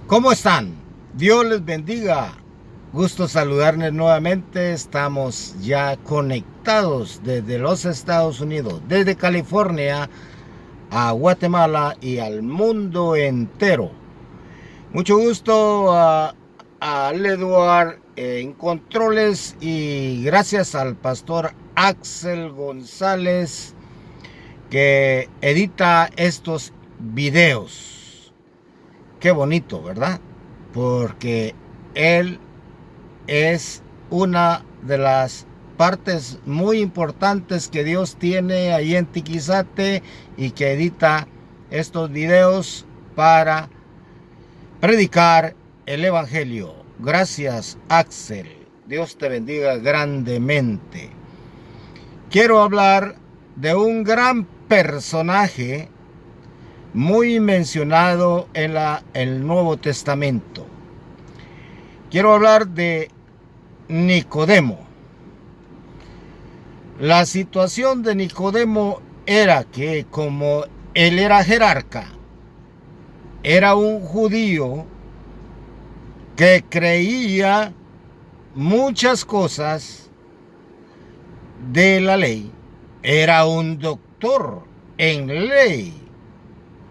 ¿Cómo están? Dios les bendiga. Gusto saludarles nuevamente. Estamos ya conectados desde los Estados Unidos, desde California a Guatemala y al mundo entero. Mucho gusto al Eduard en controles y gracias al pastor Axel González que edita estos videos. Qué bonito, ¿verdad? Porque él es una de las partes muy importantes que Dios tiene ahí en Tiquizate y que edita estos videos para predicar el Evangelio. Gracias, Axel. Dios te bendiga grandemente. Quiero hablar de un gran personaje muy mencionado en el Nuevo Testamento. Quiero hablar de Nicodemo. La situación de Nicodemo era que como él era jerarca, era un judío que creía muchas cosas de la ley, era un doctor en ley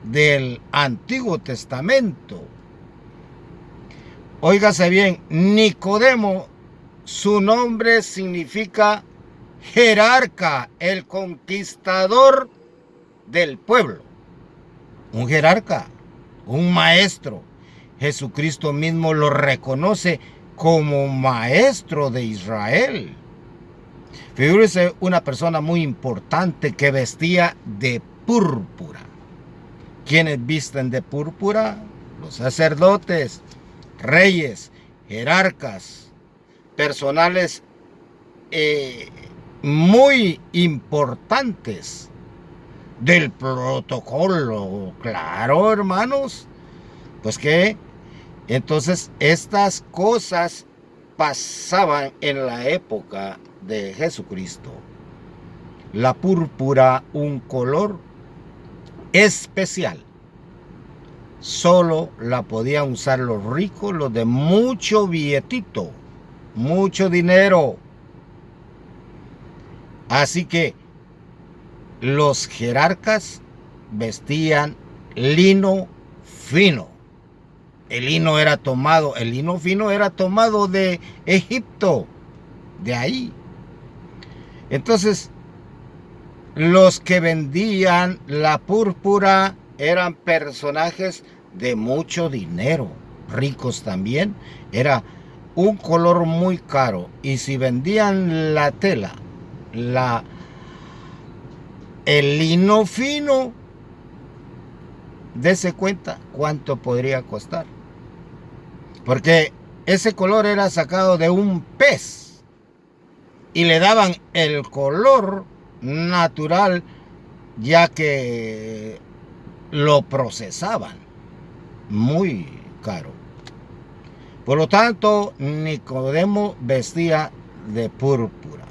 del Antiguo Testamento. Óigase bien, Nicodemo, su nombre significa jerarca, el conquistador del pueblo. Un jerarca, un maestro. Jesucristo mismo lo reconoce como maestro de Israel. Figúrese una persona muy importante que vestía de púrpura. ¿Quiénes visten de púrpura? Los sacerdotes, reyes, jerarcas, personales muy importantes del protocolo. Claro, hermanos. Pues que entonces estas cosas pasaban en la época de Jesucristo. La púrpura, un color especial. Solo la podían usar los ricos, los de mucho billetito, mucho dinero. Así que los jerarcas vestían lino fino. El lino fino era tomado de Egipto, de ahí. Entonces, los que vendían la púrpura eran personajes de mucho dinero, ricos también. Era un color muy caro. Y si vendían la tela, el lino fino, dése cuenta cuánto podría costar. Porque ese color era sacado de un pez y le daban el color natural ya que lo procesaban. Muy caro. Por lo tanto, Nicodemo vestía de púrpura.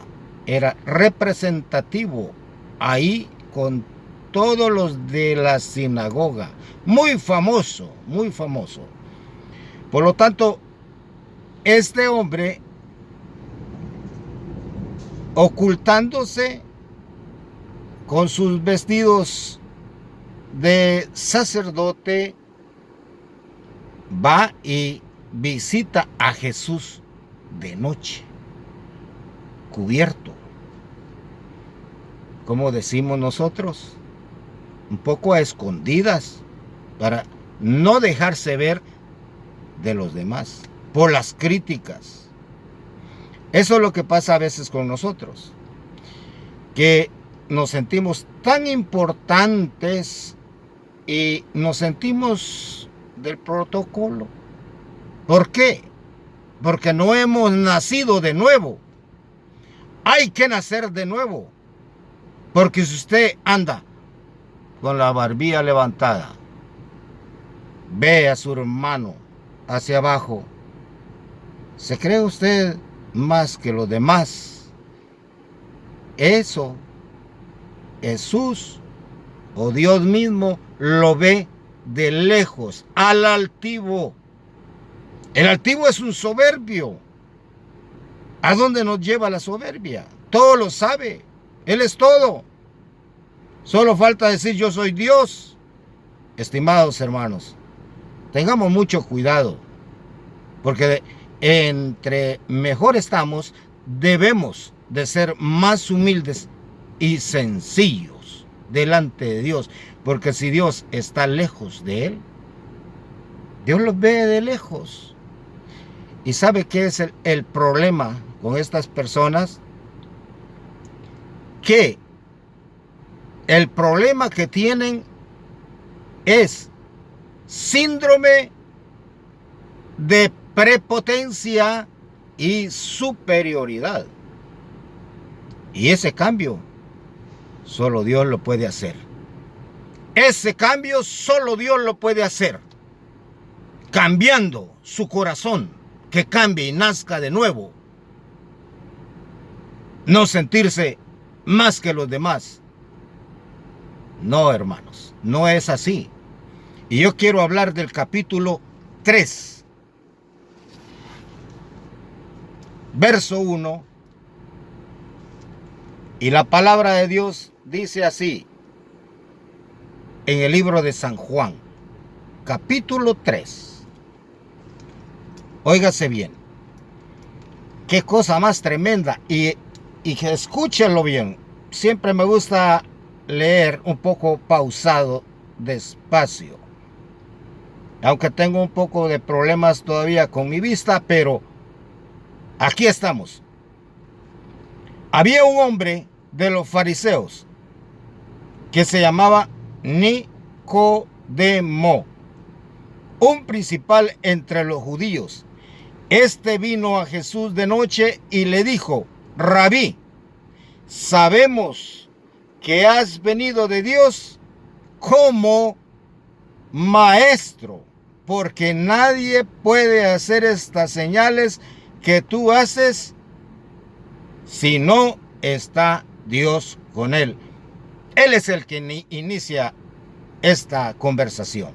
Era representativo ahí con todos los de la sinagoga. Muy famoso, muy famoso. Por lo tanto, este hombre, ocultándose con sus vestidos de sacerdote, va y visita a Jesús de noche, cubierto. Como decimos nosotros, un poco a escondidas, para no dejarse ver de los demás, por las críticas. Eso es lo que pasa a veces con nosotros, que nos sentimos tan importantes y nos sentimos del protocolo. ¿Por qué? Porque no hemos nacido de nuevo. Hay que nacer de nuevo. Porque si usted anda con la barbilla levantada, ve a su hermano hacia abajo, ¿se cree usted más que los demás? Eso Jesús o Dios mismo lo ve de lejos, al altivo, El altivo es un soberbio. ¿A dónde nos lleva la soberbia? Todo lo sabe. Él es todo. Solo falta decir yo soy Dios. Estimados hermanos, tengamos mucho cuidado, porque entre mejor estamos, debemos de ser más humildes y sencillos delante de Dios, porque si Dios está lejos de él, Dios los ve de lejos. ¿Y sabe qué es el problema con estas personas? Que el problema que tienen es síndrome de prepotencia y superioridad. Y ese cambio solo Dios lo puede hacer. Ese cambio solo Dios lo puede hacer. Cambiando su corazón, que cambie y nazca de nuevo. No sentirse más que los demás. No, hermanos, no es así. Y yo quiero hablar del capítulo 3, verso 1. Y la palabra de Dios dice así, en el libro de San Juan, capítulo 3. Óigase bien, qué cosa más tremenda, y que escúchenlo bien. Siempre me gusta leer un poco pausado, despacio, aunque tengo un poco de problemas todavía con mi vista, pero aquí estamos. Había un hombre de los fariseos que se llamaba Nicodemo, un principal entre los judíos. Este vino a Jesús de noche y le dijo: Rabí, sabemos que has venido de Dios como maestro, porque nadie puede hacer estas señales que tú haces si no está Dios con él. Él es el que inicia esta conversación.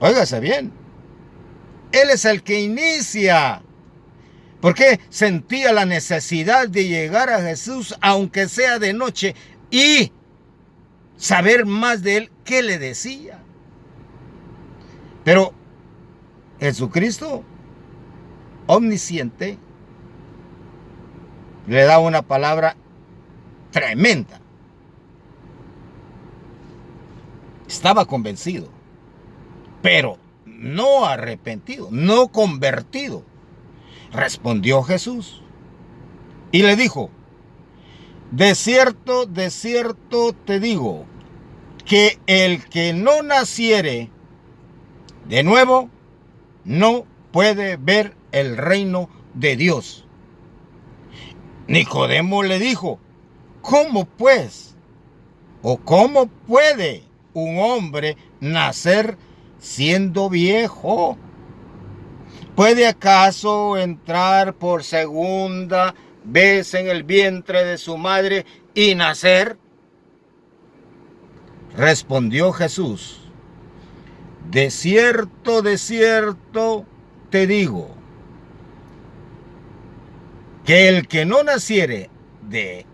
Óigase bien. Él es el que inicia. Porque sentía la necesidad de llegar a Jesús, aunque sea de noche, y saber más de él, qué le decía. Pero Jesucristo, omnisciente, le da una palabra tremenda. Estaba convencido, pero no arrepentido, no convertido. Respondió Jesús y le dijo: de cierto te digo, que el que no naciere de nuevo no puede ver el reino de Dios. Nicodemo le dijo: ¿cómo pues? ¿O cómo puede un hombre nacer siendo viejo? ¿Puede acaso entrar por segunda vez en el vientre de su madre y nacer? Respondió Jesús: de cierto te digo, que el que no naciere de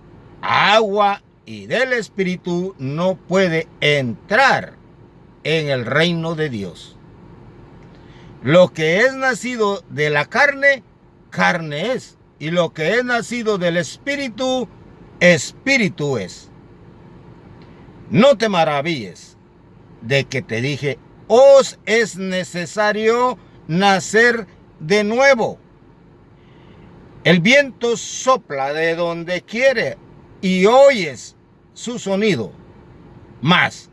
agua y del Espíritu no puede entrar en el reino de Dios. Lo que es nacido de la carne, carne es. Y lo que es nacido del Espíritu, Espíritu es. No te maravilles de que te dije: os es necesario nacer de nuevo. El viento sopla de donde quiere y oyes su sonido, mas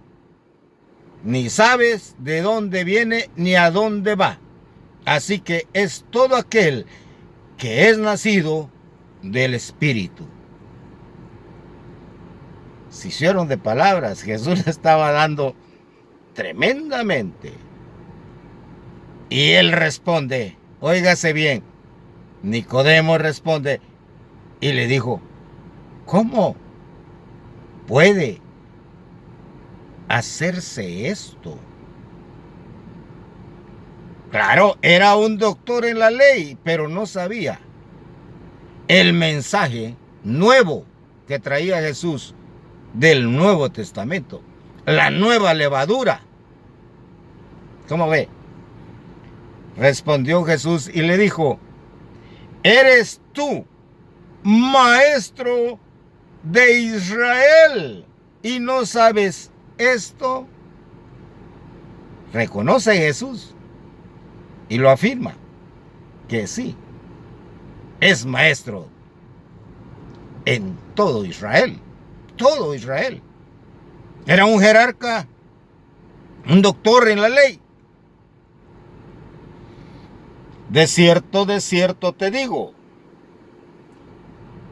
ni sabes de dónde viene ni a dónde va. Así que es todo aquel que es nacido del Espíritu. Se hicieron de palabras. Jesús estaba dando tremendamente. Y él responde, óigase bien, Nicodemo responde y le dijo: ¿cómo puede hacerse esto? Claro, era un doctor en la ley, pero no sabía el mensaje nuevo que traía Jesús del Nuevo Testamento, la nueva levadura. ¿Cómo ve? Respondió Jesús y le dijo: ¿eres tú, maestro de Israel, y no sabes esto? Reconoce Jesús y lo afirma que sí, es maestro en todo Israel. Todo Israel. Era un jerarca, un doctor en la ley. De cierto te digo,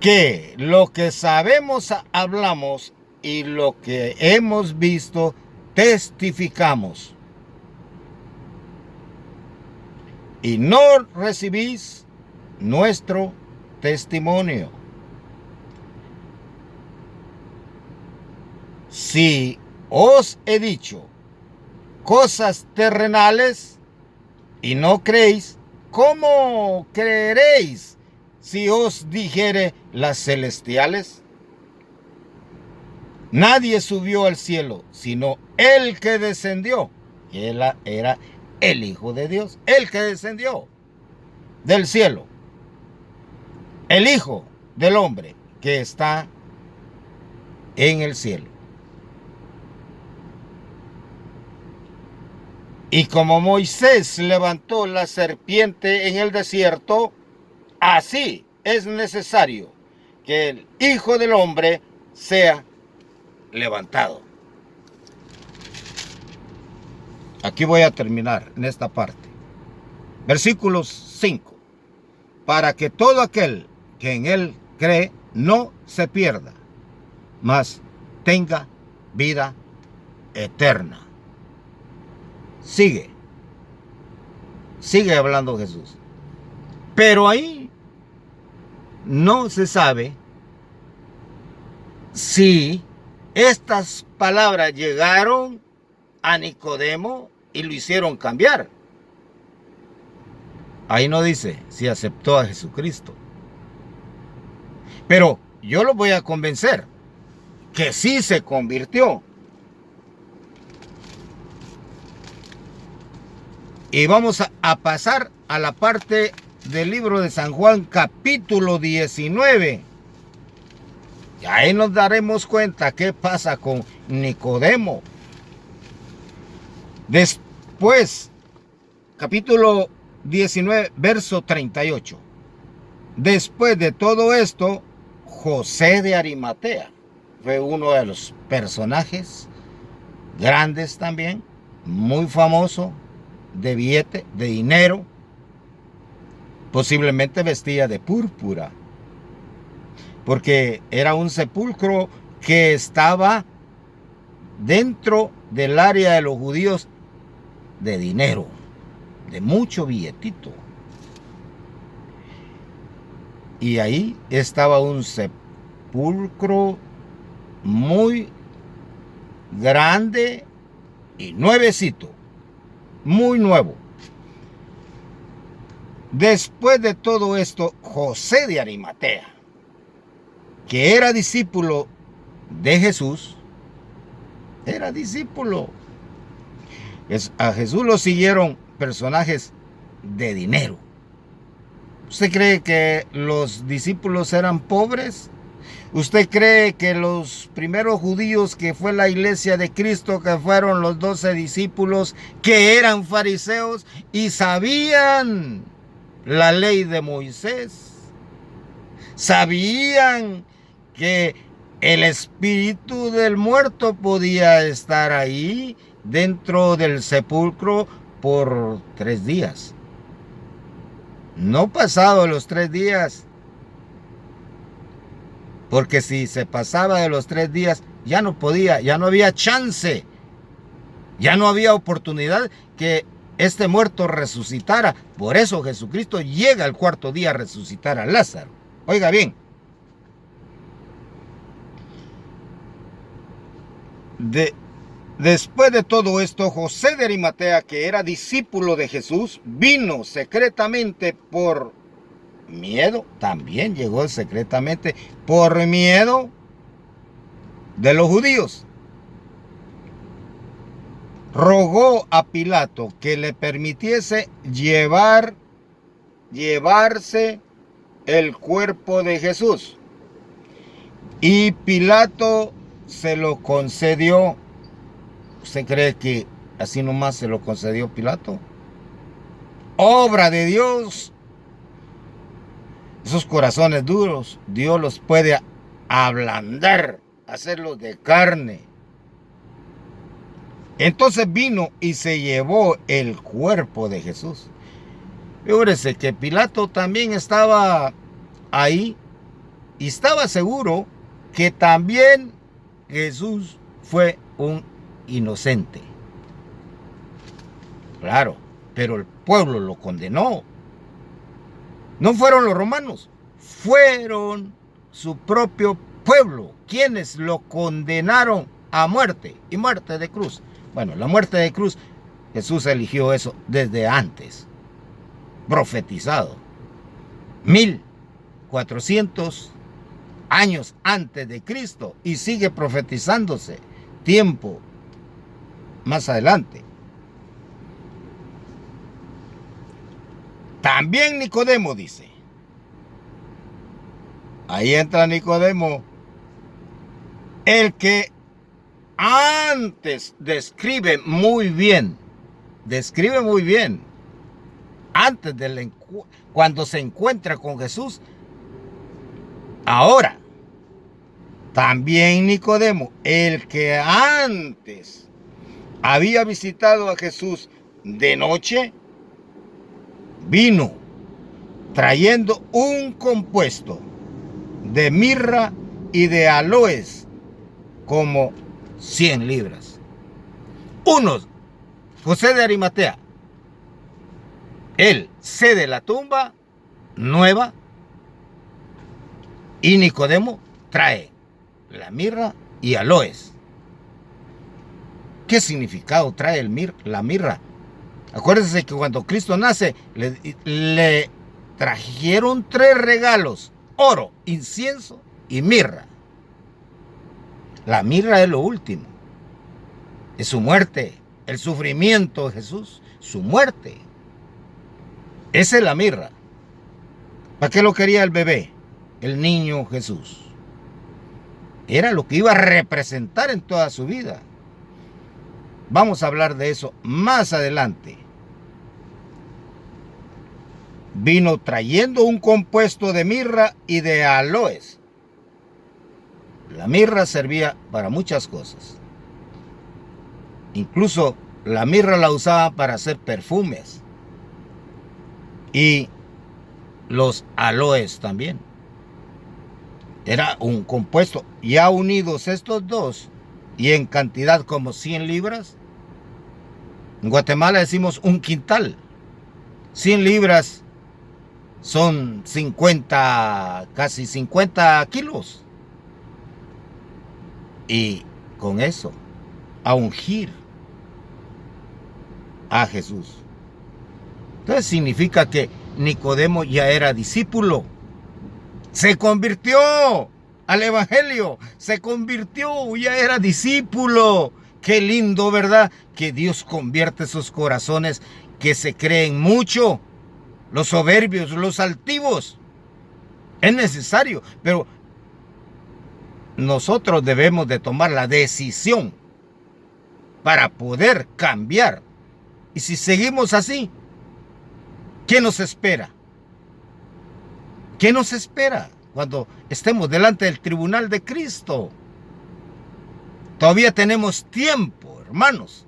que lo que sabemos hablamos y lo que hemos visto testificamos. Y no recibís nuestro testimonio. Si os he dicho cosas terrenales y no creéis, ¿cómo creeréis si os dijere las celestiales? Nadie subió al cielo, sino el que descendió. Él era el Hijo de Dios, el que descendió del cielo. El Hijo del Hombre que está en el cielo. Y como Moisés levantó la serpiente en el desierto, así es necesario que el Hijo del Hombre sea levantado. Aquí voy a terminar en esta parte. Versículos 5. Para que todo aquel que en él cree no se pierda, mas tenga vida eterna. Sigue hablando Jesús. Pero ahí no se sabe si estas palabras llegaron a Nicodemo y lo hicieron cambiar. Ahí no dice si aceptó a Jesucristo. Pero yo lo voy a convencer que sí se convirtió. Y vamos a pasar a la parte del libro de San Juan, capítulo 19. Y ahí nos daremos cuenta qué pasa con Nicodemo. Después, capítulo 19, verso 38. Después de todo esto, José de Arimatea fue uno de los personajes grandes también, muy famoso, de billete, de dinero, posiblemente vestía de púrpura, porque era un sepulcro que estaba dentro del área de los judíos de dinero, de mucho billetito. Y ahí estaba un sepulcro muy grande y nuevecito, muy nuevo. Después de todo esto, José de Arimatea, que era discípulo de Jesús, era discípulo. A Jesús lo siguieron personajes de dinero. ¿Usted cree que los discípulos eran pobres? ¿Usted cree que los primeros judíos, que fue la iglesia de Cristo, que fueron los 12 discípulos, que eran fariseos y sabían la ley de Moisés, sabían que el espíritu del muerto podía estar ahí dentro del sepulcro por 3 días? No pasado los 3 días. Porque si se pasaba de los 3 días, ya no podía, ya no había chance, ya no había oportunidad que este muerto resucitara. Por eso Jesucristo llega al 4.º día a resucitar a Lázaro. Oiga bien, Después de todo esto, José de Arimatea, que era discípulo de Jesús, vino secretamente por miedo. También llegó secretamente por miedo de los judíos. Rogó a Pilato que le permitiese llevarse el cuerpo de Jesús. Y Pilato se lo concedió. ¿Usted cree que así nomás se lo concedió Pilato? Obra de Dios. Esos corazones duros, Dios los puede ablandar, hacerlos de carne. Entonces vino y se llevó el cuerpo de Jesús. Fíjese que Pilato también estaba ahí y estaba seguro que también Jesús fue un inocente. Claro, pero el pueblo lo condenó. No fueron los romanos, fueron su propio pueblo quienes lo condenaron a muerte y muerte de cruz. Bueno, la muerte de cruz, Jesús eligió eso desde antes, profetizado. 1400 años antes de Cristo y sigue profetizándose tiempo más adelante. También Nicodemo dice. Ahí entra Nicodemo, el que antes describe muy bien, antes cuando se encuentra con Jesús. Ahora, también Nicodemo, el que antes había visitado a Jesús de noche, vino trayendo un compuesto de mirra y de aloes, como 100 libras. Unos, José de Arimatea, él cede la tumba nueva y Nicodemo trae la mirra y aloes. ¿Qué significado trae la mirra? Acuérdense que cuando Cristo nace, le trajeron 3 regalos: oro, incienso y mirra. La mirra es lo último. Es su muerte, el sufrimiento de Jesús, su muerte. Esa es la mirra. ¿Para qué lo quería el bebé? El niño Jesús. Era lo que iba a representar en toda su vida. Vamos a hablar de eso más adelante. Vino trayendo un compuesto de mirra y de aloes. La mirra servía para muchas cosas. Incluso la mirra la usaba para hacer perfumes. Y los aloes también. Era un compuesto. Ya unidos estos dos, y en cantidad como 100 libras, en Guatemala decimos un quintal. 100 libras son 50, casi 50 kilos. Y con eso, a ungir a Jesús. Entonces significa que Nicodemo ya era discípulo. Se convirtió al evangelio. Se convirtió, ya era discípulo. Qué lindo, ¿verdad? Que Dios convierte sus corazones que se creen mucho. Los soberbios, los altivos. Es necesario, pero nosotros debemos de tomar la decisión para poder cambiar. Y si seguimos así, ¿qué nos espera? ¿Qué nos espera cuando estemos delante del tribunal de Cristo? Todavía tenemos tiempo, hermanos.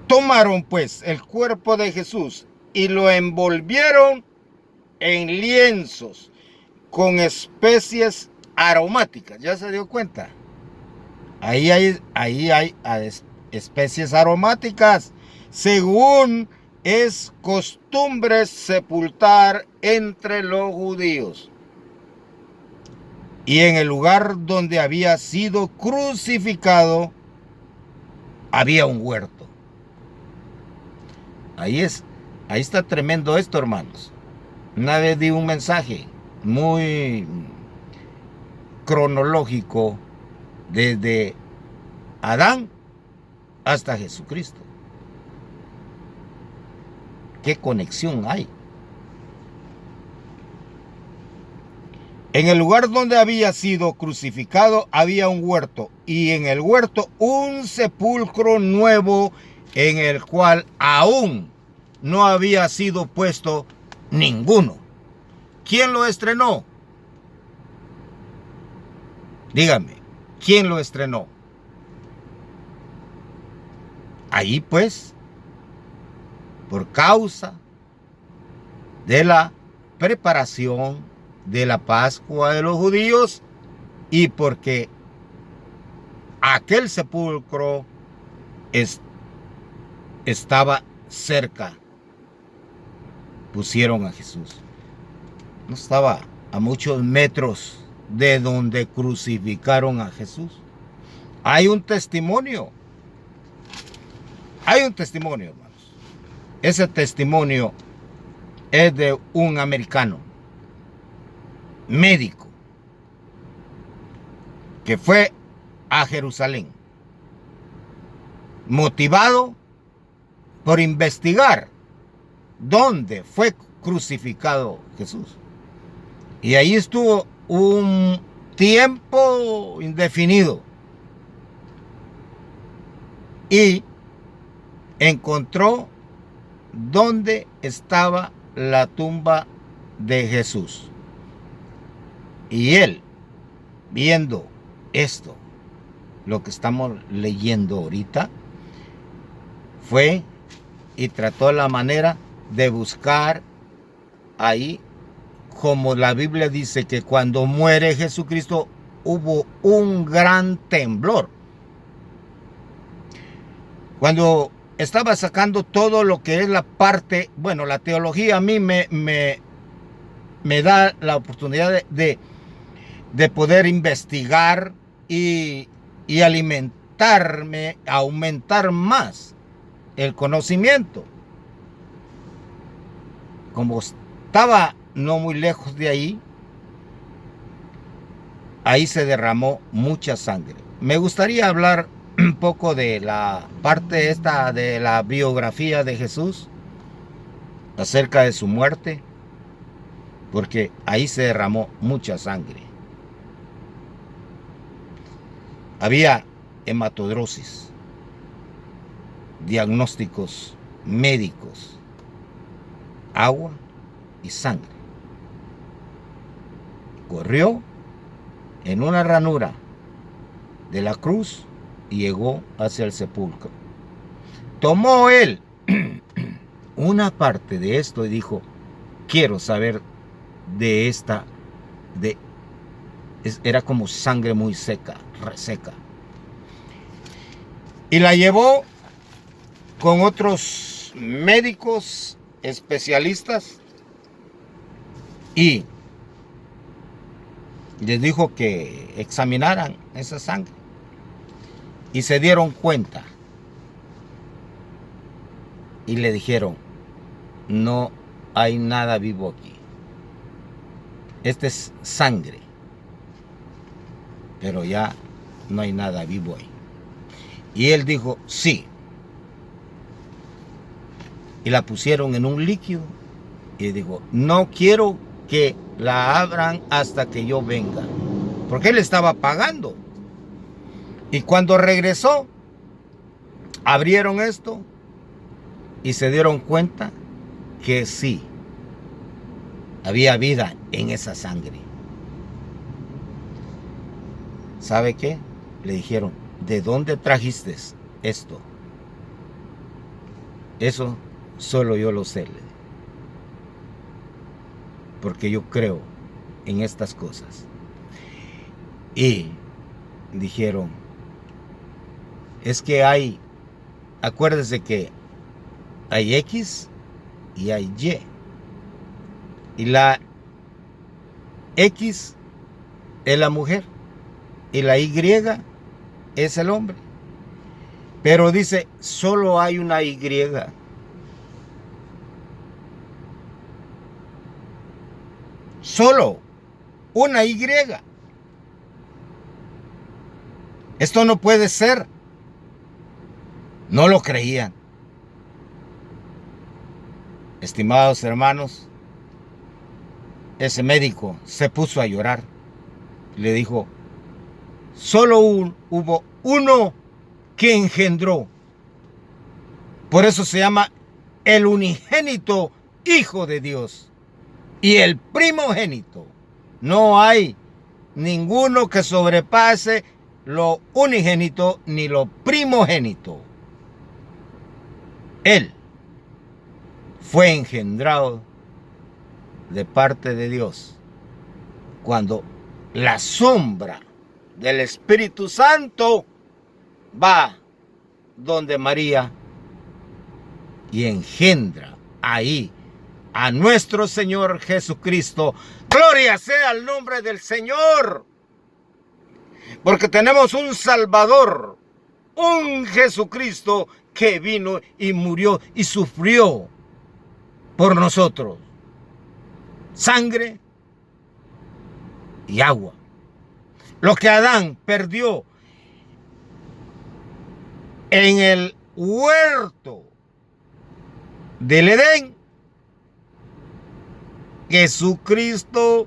Tomaron pues el cuerpo de Jesús y lo envolvieron en lienzos con especies aromáticas. ¿Ya se dio cuenta? Ahí hay especies aromáticas, según es costumbre sepultar entre los judíos. Y en el lugar donde había sido crucificado había un huerto. Ahí está tremendo esto, hermanos. Una vez di un mensaje muy cronológico desde Adán hasta Jesucristo. ¿Qué conexión hay? En el lugar donde había sido crucificado había un huerto, y en el huerto un sepulcro nuevo en el cual aún no había sido puesto ninguno. ¿Quién lo estrenó? Dígame, ¿quién lo estrenó? Ahí pues, por causa de la preparación de la Pascua de los judíos, y porque aquel sepulcro estaba cerca, pusieron a Jesús. No estaba a muchos metros de donde crucificaron a Jesús. Hay un testimonio. Hay un testimonio, hermanos. Ese testimonio es de un americano, médico, que fue a Jerusalén, motivado por investigar dónde fue crucificado Jesús. Y ahí estuvo un tiempo indefinido. Y encontró dónde estaba la tumba de Jesús. Y él, viendo esto, lo que estamos leyendo ahorita, fue y trató la manera de buscar ahí, como la Biblia dice que cuando muere Jesucristo hubo un gran temblor. Cuando estaba sacando todo lo que es la parte, bueno, la teología a mí me da la oportunidad de poder investigar y alimentarme, aumentar más el conocimiento. Como estaba no muy lejos de ahí, ahí se derramó mucha sangre. Me gustaría hablar un poco de la parte esta de la biografía de Jesús, acerca de su muerte, porque ahí se derramó mucha sangre. Había hematodrosis, diagnósticos médicos, agua y sangre. Corrió en una ranura de la cruz y llegó hacia el sepulcro. Tomó él una parte de esto y dijo: quiero saber de esta, era como sangre muy seca, reseca. Y la llevó con otros médicos especialistas y les dijo que examinaran esa sangre. Y se dieron cuenta y le dijeron: no hay nada vivo aquí. Esta es sangre, pero ya no hay nada vivo ahí. Y él dijo: sí. Y la pusieron en un líquido y dijo: no quiero que la abran hasta que yo venga, porque él estaba pagando. Y cuando regresó, abrieron esto y se dieron cuenta que sí, había vida en esa sangre. ¿Sabe qué? Le dijeron: ¿de dónde trajiste esto? Eso solo yo lo sé, porque yo creo en estas cosas. Y dijeron: es que acuérdese que hay X y hay Y. Y la X es la mujer y la Y es el hombre. Pero dice, solo hay una Y. Solo una Y. Esto no puede ser. No lo creían. Estimados hermanos, ese médico se puso a llorar. Le dijo, solo hubo uno que engendró. Por eso se llama el unigénito Hijo de Dios y el primogénito. No hay ninguno que sobrepase lo unigénito ni lo primogénito. Él fue engendrado de parte de Dios cuando la sombra del Espíritu Santo va donde María y engendra ahí a nuestro Señor Jesucristo. Gloria sea al nombre del Señor, porque tenemos un Salvador, un Jesucristo que vino y murió y sufrió por nosotros. Sangre y agua. Lo que Adán perdió en el huerto del Edén, Jesucristo,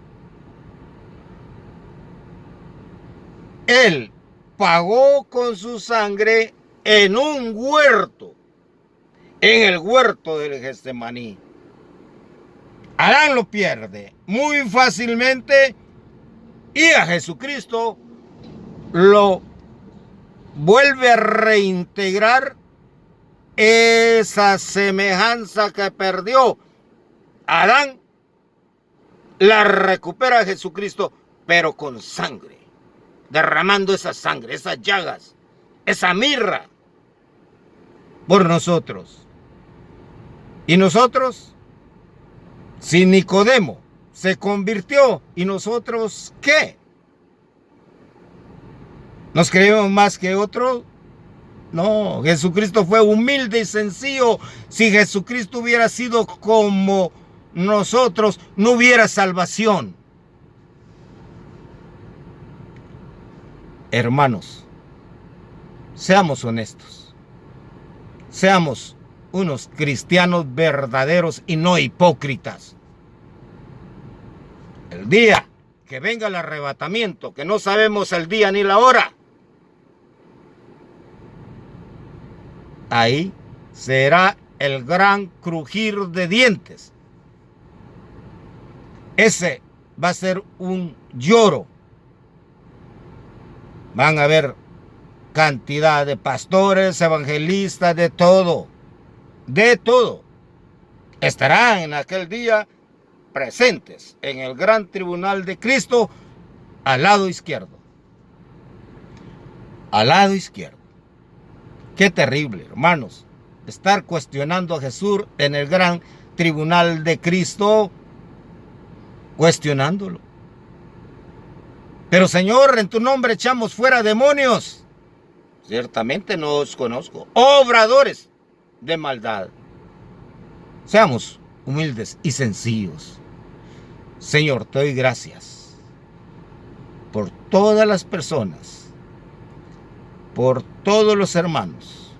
Él pagó con su sangre en un huerto, en el huerto del Getsemaní. Adán lo pierde muy fácilmente y a Jesucristo lo vuelve a reintegrar esa semejanza que perdió Adán, la recupera Jesucristo, pero con sangre, derramando esa sangre, esas llagas, esa mirra por nosotros. Y nosotros, si Nicodemo se convirtió, ¿y nosotros qué? ¿Nos creemos más que otros? No, Jesucristo fue humilde y sencillo. Si Jesucristo hubiera sido como nosotros, no hubiera salvación. Hermanos, seamos honestos. Seamos unos cristianos verdaderos y no hipócritas. El día que venga el arrebatamiento, que no sabemos el día ni la hora, ahí será el gran crujir de dientes. Ese va a ser un lloro. Van a haber cantidad de pastores, evangelistas, de todo. De todo. Estarán en aquel día presentes en el gran tribunal de Cristo al lado izquierdo. Al lado izquierdo. Qué terrible, hermanos, estar cuestionando a Jesús en el gran tribunal de Cristo, cuestionándolo. Pero Señor, en tu nombre echamos fuera demonios. Ciertamente no os conozco. Obradores de maldad. Seamos humildes y sencillos. Señor, te doy gracias por todas las personas, por todos los hermanos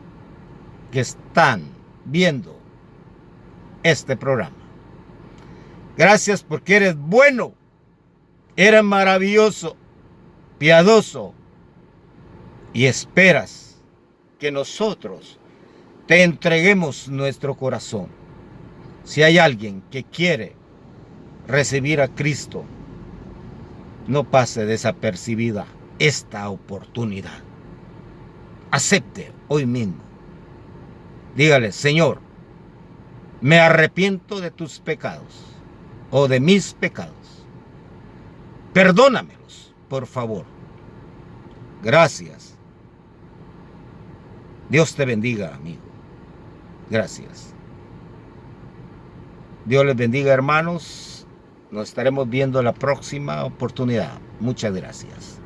que están viendo este programa. Gracias porque eres bueno, eres maravilloso, piadoso y esperas que nosotros te entreguemos nuestro corazón. Si hay alguien que quiere recibir a Cristo, no pase desapercibida esta oportunidad. Acepte hoy mismo. Dígale, Señor, me arrepiento de tus pecados o de mis pecados. Perdónamelos, por favor. Gracias. Dios te bendiga, amigo. Gracias. Dios les bendiga, hermanos. Nos estaremos viendo la próxima oportunidad. Muchas gracias.